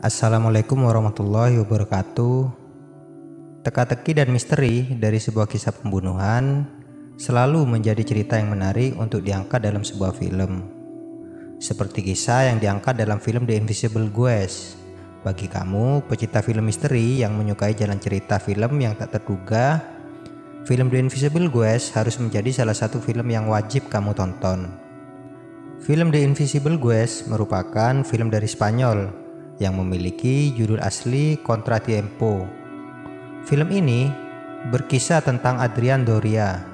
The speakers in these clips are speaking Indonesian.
Assalamualaikum warahmatullahi wabarakatuh. Teka-teki dan misteri dari sebuah kisah pembunuhan selalu menjadi cerita yang menarik untuk diangkat dalam sebuah film. Seperti kisah yang diangkat dalam film The Invisible Guest. Bagi kamu pecinta film misteri yang menyukai jalan cerita film yang tak terduga, film The Invisible Guest harus menjadi salah satu film yang wajib kamu tonton. Film The Invisible Guest merupakan film dari Spanyol yang memiliki judul asli Contratiempo. Film ini berkisah tentang Adrian Doria,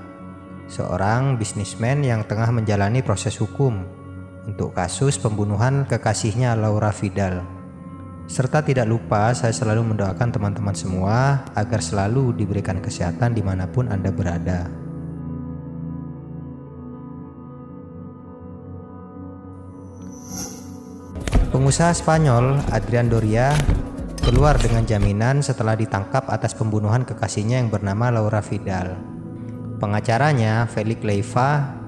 seorang bisnismen yang tengah menjalani proses hukum untuk kasus pembunuhan kekasihnya Laura Vidal. Serta tidak lupa saya selalu mendoakan teman-teman semua agar selalu diberikan kesehatan dimanapun Anda berada. Pengusaha Spanyol Adrian Doria keluar dengan jaminan setelah ditangkap atas pembunuhan kekasihnya yang bernama Laura Vidal. Pengacaranya, Felix Leiva,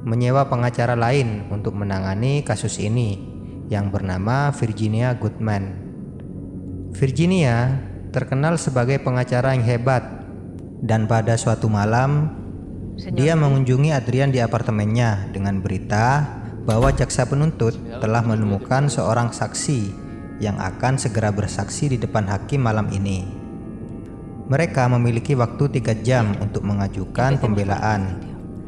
menyewa pengacara lain untuk menangani kasus ini yang bernama Virginia Goodman. Virginia terkenal sebagai pengacara yang hebat, dan pada suatu malam dia mengunjungi Adrian di apartemennya dengan berita bahwa jaksa penuntut telah menemukan seorang saksi yang akan segera bersaksi di depan hakim malam ini. Mereka memiliki waktu 3 jam untuk mengajukan pembelaan,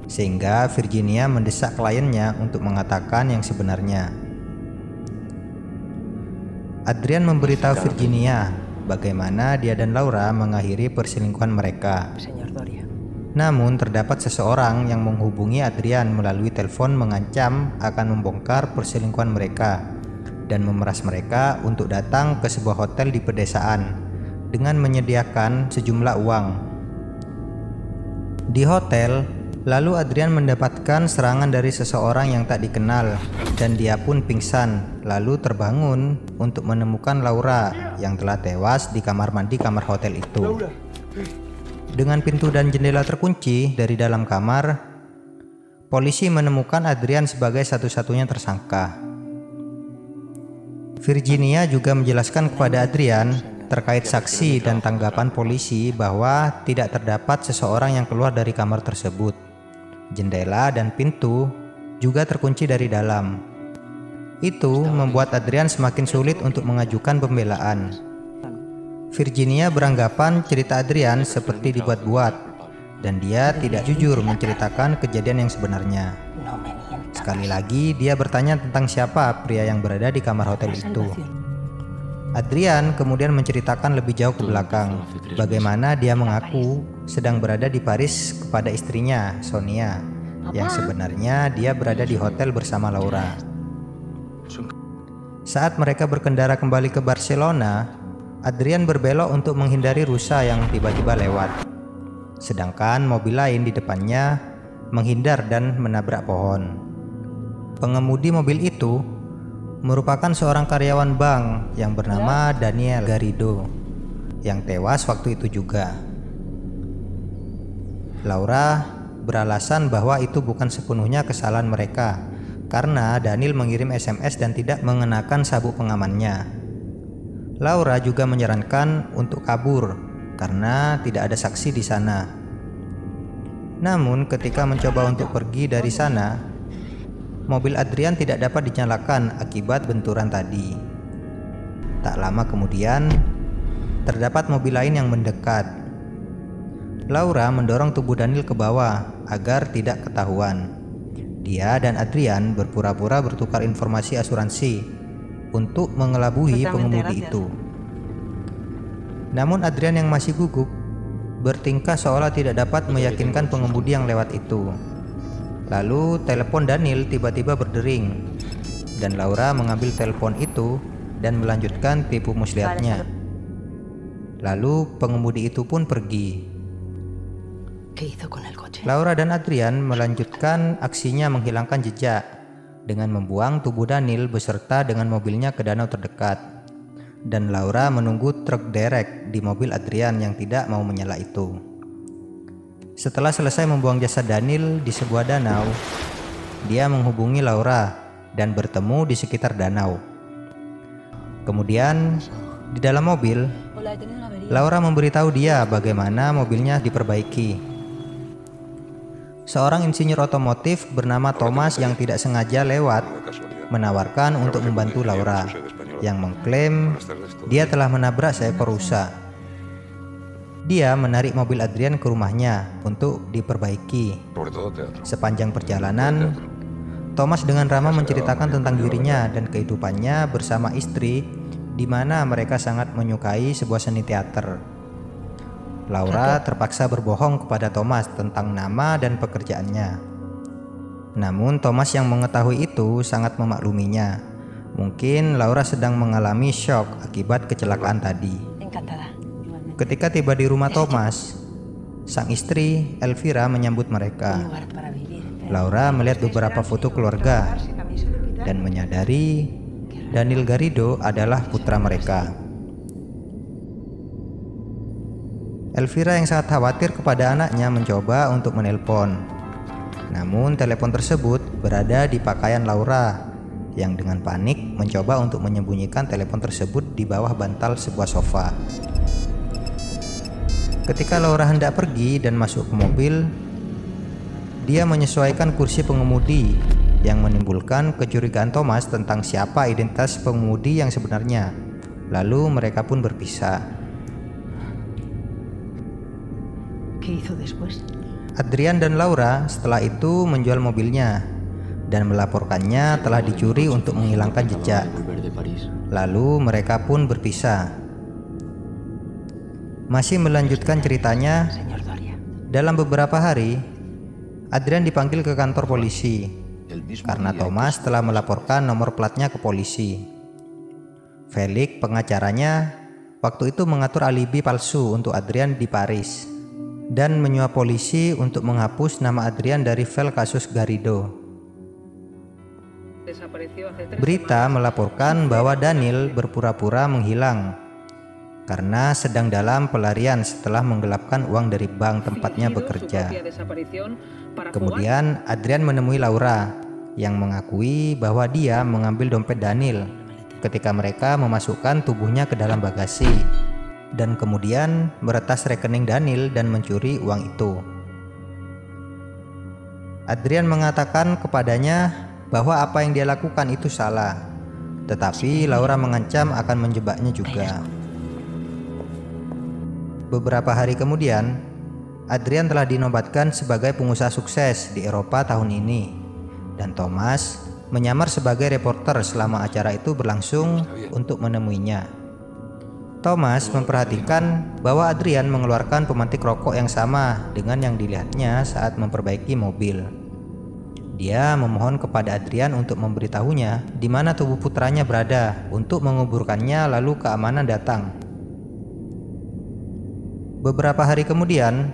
sehingga Virginia mendesak kliennya untuk mengatakan yang sebenarnya. Adrian memberitahu Virginia bagaimana dia dan Laura mengakhiri perselingkuhan mereka. Namun terdapat seseorang yang menghubungi Adrian melalui telepon mengancam akan membongkar perselingkuhan mereka dan memeras mereka untuk datang ke sebuah hotel di pedesaan dengan menyediakan sejumlah uang. Di hotel, lalu Adrian mendapatkan serangan dari seseorang yang tak dikenal dan dia pun pingsan lalu terbangun untuk menemukan Laura yang telah tewas di kamar mandi kamar hotel itu. Dengan pintu dan jendela terkunci dari dalam kamar, polisi menemukan Adrian sebagai satu-satunya tersangka. Virginia juga menjelaskan kepada Adrian terkait saksi dan tanggapan polisi bahwa tidak terdapat seseorang yang keluar dari kamar tersebut. Jendela dan pintu juga terkunci dari dalam. Itu membuat Adrian semakin sulit untuk mengajukan pembelaan. Virginia beranggapan cerita Adrian seperti dibuat-buat dan dia tidak jujur menceritakan kejadian yang sebenarnya. Sekali lagi dia bertanya tentang siapa pria yang berada di kamar hotel itu. Adrian kemudian menceritakan lebih jauh ke belakang bagaimana dia mengaku sedang berada di Paris kepada istrinya Sonia, yang sebenarnya dia berada di hotel bersama Laura. Saat mereka berkendara kembali ke Barcelona, Adrian berbelok untuk menghindari rusa yang tiba-tiba lewat, sedangkan mobil lain di depannya menghindar dan menabrak pohon. Pengemudi mobil itu merupakan seorang karyawan bank yang bernama Daniel Garrido yang tewas waktu itu juga. Laura beralasan bahwa itu bukan sepenuhnya kesalahan mereka karena Daniel mengirim SMS dan tidak mengenakan sabuk pengamannya. Laura juga menyarankan untuk kabur karena tidak ada saksi di sana. Namun ketika mencoba untuk pergi dari sana, mobil Adrian tidak dapat dinyalakan akibat benturan tadi. Tak lama kemudian, terdapat mobil lain yang mendekat. Laura mendorong tubuh Daniel ke bawah agar tidak ketahuan. Dia dan Adrian berpura-pura bertukar informasi asuransi untuk mengelabui pengemudi itu. Namun Adrian yang masih gugup bertingkah seolah tidak dapat meyakinkan pengemudi yang lewat itu. Lalu telepon Daniel tiba-tiba berdering dan Laura mengambil telepon itu dan melanjutkan tipu muslihatnya. Lalu pengemudi itu pun pergi. Laura dan Adrian melanjutkan aksinya menghilangkan jejak dengan membuang tubuh Daniel beserta dengan mobilnya ke danau terdekat, dan Laura menunggu truk derek di mobil Adrian yang tidak mau menyala itu. Setelah selesai membuang jasad Daniel di sebuah danau, dia menghubungi Laura dan bertemu di sekitar danau. Kemudian di dalam mobil, Laura memberitahu dia bagaimana mobilnya diperbaiki. Seorang insinyur otomotif bernama Thomas yang tidak sengaja lewat menawarkan untuk membantu Laura, yang mengklaim dia telah menabrak seekor rusa. Dia menarik mobil Adrian ke rumahnya untuk diperbaiki. Sepanjang perjalanan, Thomas dengan ramah menceritakan tentang dirinya dan kehidupannya bersama istri, di mana mereka sangat menyukai sebuah seni teater. Laura terpaksa berbohong kepada Thomas tentang nama dan pekerjaannya. Namun Thomas yang mengetahui itu sangat memakluminya. Mungkin Laura sedang mengalami syok akibat kecelakaan tadi. Ketika tiba di rumah Thomas, sang istri Elvira menyambut mereka. Laura melihat beberapa foto keluarga dan menyadari Daniel Garrido adalah putra mereka. Elvira yang sangat khawatir kepada anaknya mencoba untuk menelpon. Namun telepon tersebut berada di pakaian Laura, yang dengan panik mencoba untuk menyembunyikan telepon tersebut di bawah bantal sebuah sofa. Ketika Laura hendak pergi dan masuk ke mobil, dia menyesuaikan kursi pengemudi, yang menimbulkan kecurigaan Thomas tentang siapa identitas pengemudi yang sebenarnya. Lalu mereka pun berpisah. Adrian dan Laura setelah itu menjual mobilnya dan melaporkannya telah dicuri untuk menghilangkan jejak. Lalu mereka pun berpisah. Masih melanjutkan ceritanya, dalam beberapa hari Adrian dipanggil ke kantor polisi karena Thomas telah melaporkan nomor platnya ke polisi. Felix, pengacaranya, waktu itu mengatur alibi palsu untuk Adrian di Paris dan menyuap polisi untuk menghapus nama Adrian dari file kasus Garrido. Berita melaporkan bahwa Daniel berpura-pura menghilang karena sedang dalam pelarian setelah menggelapkan uang dari bank tempatnya bekerja. Kemudian Adrian menemui Laura yang mengakui bahwa dia mengambil dompet Daniel ketika mereka memasukkan tubuhnya ke dalam bagasi, dan kemudian meretas rekening Daniel dan mencuri uang itu. Adrian mengatakan kepadanya bahwa apa yang dia lakukan itu salah, tetapi Laura mengancam akan menjebaknya juga. Beberapa hari kemudian, Adrian telah dinobatkan sebagai pengusaha sukses di Eropa tahun ini, dan Thomas menyamar sebagai reporter selama acara itu berlangsung untuk menemuinya. Thomas memperhatikan bahwa Adrian mengeluarkan pemantik rokok yang sama dengan yang dilihatnya saat memperbaiki mobil. Dia memohon kepada Adrian untuk memberitahunya di mana tubuh putranya berada untuk menguburkannya, lalu keamanan datang. Beberapa hari kemudian,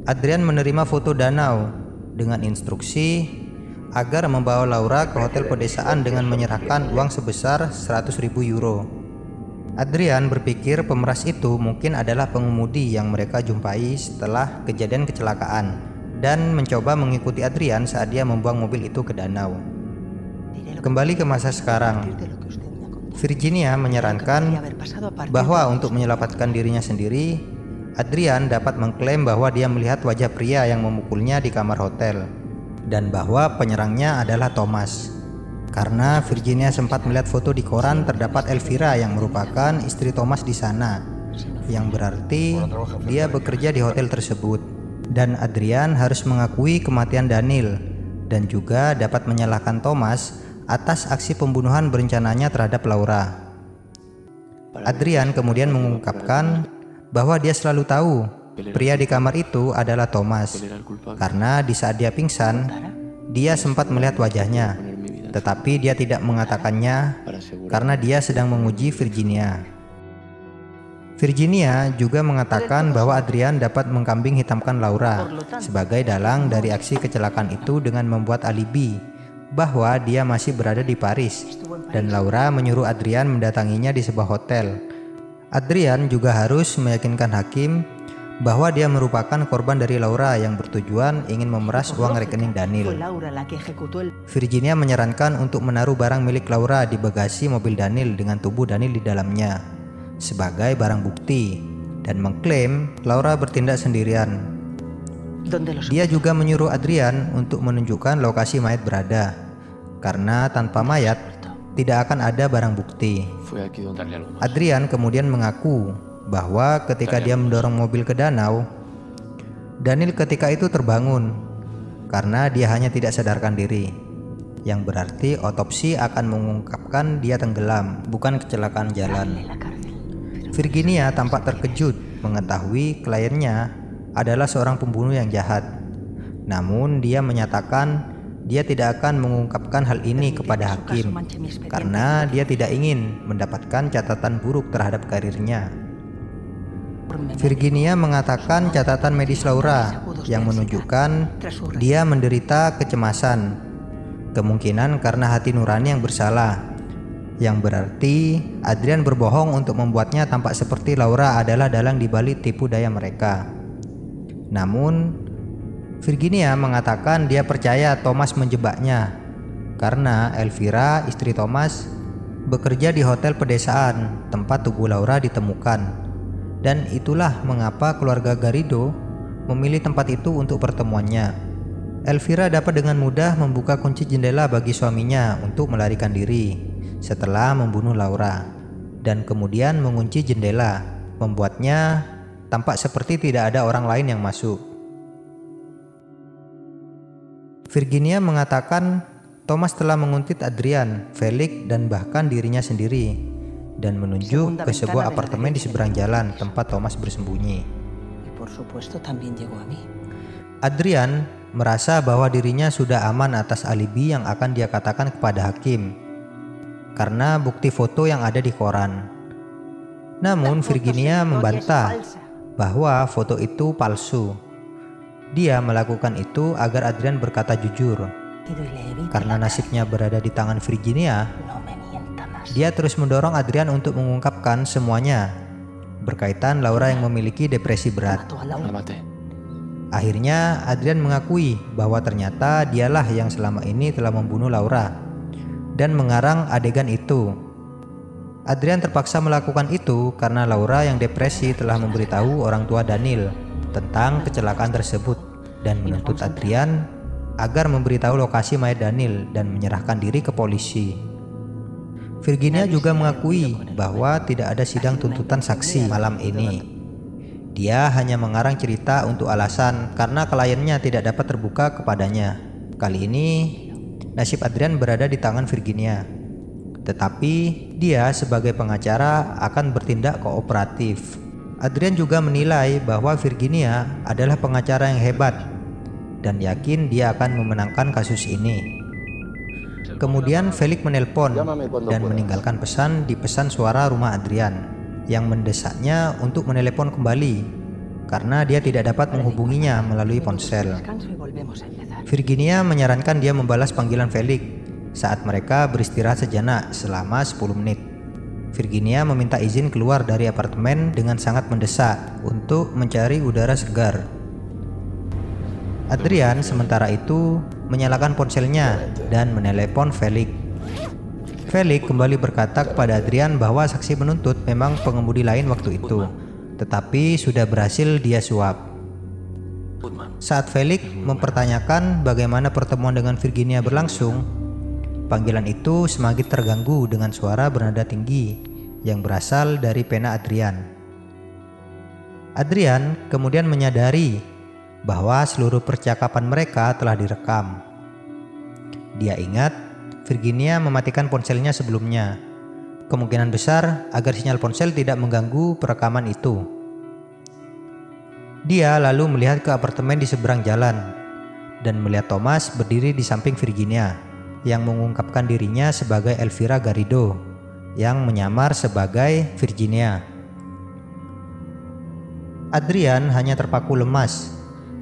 Adrian menerima foto danau dengan instruksi agar membawa Laura ke hotel pedesaan dengan menyerahkan uang sebesar 100.000 euro. Adrian berpikir pemeras itu mungkin adalah pengemudi yang mereka jumpai setelah kejadian kecelakaan dan mencoba mengikuti Adrian saat dia membuang mobil itu ke danau. Kembali ke masa sekarang, Virginia menyarankan bahwa untuk menyelamatkan dirinya sendiri, Adrian dapat mengklaim bahwa dia melihat wajah pria yang memukulnya di kamar hotel dan bahwa penyerangnya adalah Thomas. Karena Virginia sempat melihat foto di koran terdapat Elvira yang merupakan istri Thomas di sana, yang berarti dia bekerja di hotel tersebut. Dan Adrian harus mengakui kematian Daniel dan juga dapat menyalahkan Thomas atas aksi pembunuhan berencananya terhadap Laura. Adrian kemudian mengungkapkan bahwa dia selalu tahu pria di kamar itu adalah Thomas, karena di saat dia pingsan, dia sempat melihat wajahnya, tetapi dia tidak mengatakannya karena dia sedang menguji Virginia. Virginia juga mengatakan bahwa Adrian dapat mengkambing hitamkan Laura sebagai dalang dari aksi kecelakaan itu dengan membuat alibi bahwa dia masih berada di Paris dan Laura menyuruh Adrian mendatanginya di sebuah hotel. Adrian juga harus meyakinkan hakim bahwa dia merupakan korban dari Laura yang bertujuan ingin memeras uang rekening Daniel. Virginia menyarankan untuk menaruh barang milik Laura di bagasi mobil Daniel dengan tubuh Daniel di dalamnya sebagai barang bukti dan mengklaim Laura bertindak sendirian. Dia juga menyuruh Adrian untuk menunjukkan lokasi mayat berada karena tanpa mayat tidak akan ada barang bukti. Adrian kemudian mengaku bahwa ketika dia mendorong mobil ke danau, Daniel ketika itu terbangun karena dia hanya tidak sadarkan diri, yang berarti otopsi akan mengungkapkan dia tenggelam, bukan kecelakaan jalan. Virginia tampak terkejut mengetahui kliennya adalah seorang pembunuh yang jahat. Namun dia menyatakan dia tidak akan mengungkapkan hal ini kepada hakim karena dia tidak ingin mendapatkan catatan buruk terhadap karirnya. Virginia mengatakan catatan medis Laura yang menunjukkan dia menderita kecemasan, kemungkinan karena hati nurani yang bersalah, yang berarti Adrian berbohong untuk membuatnya tampak seperti Laura adalah dalang dibalik tipu daya mereka. Namun Virginia mengatakan dia percaya Thomas menjebaknya karena Elvira, istri Thomas, bekerja di hotel pedesaan tempat tubuh Laura ditemukan, dan itulah mengapa keluarga Garrido memilih tempat itu untuk pertemuannya. Elvira dapat dengan mudah membuka kunci jendela bagi suaminya untuk melarikan diri setelah membunuh Laura, dan kemudian mengunci jendela, membuatnya tampak seperti tidak ada orang lain yang masuk. Virginia mengatakan Thomas telah menguntit Adrian, Felix, dan bahkan dirinya sendiri, dan menunjuk ke sebuah apartemen di seberang jalan tempat Thomas bersembunyi. Adrian merasa bahwa dirinya sudah aman atas alibi yang akan dia katakan kepada hakim karena bukti foto yang ada di koran. Namun Virginia membantah bahwa foto itu palsu. Dia melakukan itu agar Adrian berkata jujur. Karena nasibnya berada di tangan Virginia, dia terus mendorong Adrian untuk mengungkapkan semuanya berkaitan Laura yang memiliki depresi berat. Akhirnya Adrian mengakui bahwa ternyata dialah yang selama ini telah membunuh Laura dan mengarang adegan itu. Adrian terpaksa melakukan itu karena Laura yang depresi telah memberitahu orang tua Daniel tentang kecelakaan tersebut dan menuntut Adrian agar memberitahu lokasi mayat Daniel dan menyerahkan diri ke polisi. Virginia juga mengakui bahwa tidak ada sidang tuntutan saksi malam ini. Dia hanya mengarang cerita untuk alasan karena kliennya tidak dapat terbuka kepadanya. Kali ini nasib Adrian berada di tangan Virginia, tetapi dia sebagai pengacara akan bertindak kooperatif. Adrian juga menilai bahwa Virginia adalah pengacara yang hebat dan yakin dia akan memenangkan kasus ini. Kemudian Felix menelpon dan meninggalkan pesan di pesan suara rumah Adrian yang mendesaknya untuk menelepon kembali karena dia tidak dapat menghubunginya melalui ponsel. Virginia menyarankan dia membalas panggilan Felix saat mereka beristirahat sejenak selama 10 menit. Virginia meminta izin keluar dari apartemen dengan sangat mendesak untuk mencari udara segar. Adrian sementara itu menyalakan ponselnya dan menelepon Felix. Felix kembali berkata kepada Adrian bahwa saksi penuntut memang pengemudi lain waktu itu, tetapi sudah berhasil dia suap. Saat Felix mempertanyakan bagaimana pertemuan dengan Virginia berlangsung, panggilan itu semakin terganggu dengan suara bernada tinggi yang berasal dari pena Adrian. Adrian kemudian menyadari bahwa seluruh percakapan mereka telah direkam. Dia ingat Virginia mematikan ponselnya sebelumnya, kemungkinan besar agar sinyal ponsel tidak mengganggu perekaman itu. Dia lalu melihat ke apartemen di seberang jalan dan melihat Thomas berdiri di samping Virginia yang mengungkapkan dirinya sebagai Elvira Garrido yang menyamar sebagai Virginia. Adrian hanya terpaku lemas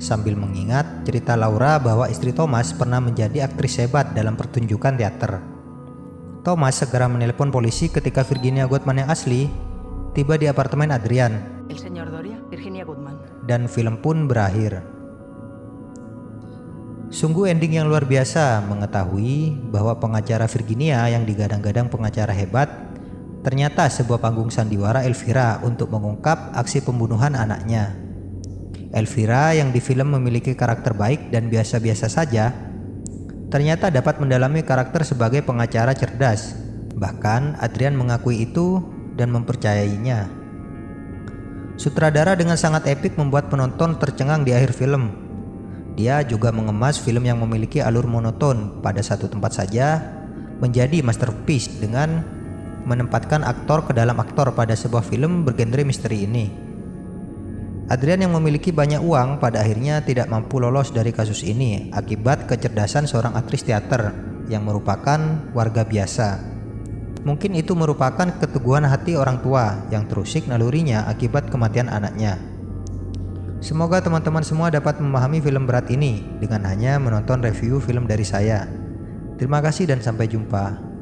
sambil mengingat cerita Laura bahwa istri Thomas pernah menjadi aktris hebat dalam pertunjukan teater. Thomas segera menelepon polisi ketika Virginia Goodman yang asli tiba di apartemen Adrian. El señor Doria, Virginia Goodman. dan film pun berakhir. Sungguh ending yang luar biasa mengetahui bahwa pengacara Virginia yang digadang-gadang pengacara hebat ternyata sebuah panggung sandiwara Elvira untuk mengungkap aksi pembunuhan anaknya. Elvira yang di film memiliki karakter baik dan biasa-biasa saja, ternyata dapat mendalami karakter sebagai pengacara cerdas. Bahkan Adrian mengakui itu dan mempercayainya. Sutradara dengan sangat epik membuat penonton tercengang di akhir film. Dia juga mengemas film yang memiliki alur monoton pada satu tempat saja menjadi masterpiece dengan menempatkan aktor ke dalam aktor pada sebuah film bergenre misteri ini. Adrian yang memiliki banyak uang pada akhirnya tidak mampu lolos dari kasus ini akibat kecerdasan seorang aktris teater yang merupakan warga biasa. Mungkin itu merupakan keteguhan hati orang tua yang terusik nalurinya akibat kematian anaknya. Semoga teman-teman semua dapat memahami film berat ini dengan hanya menonton review film dari saya. Terima kasih dan sampai jumpa.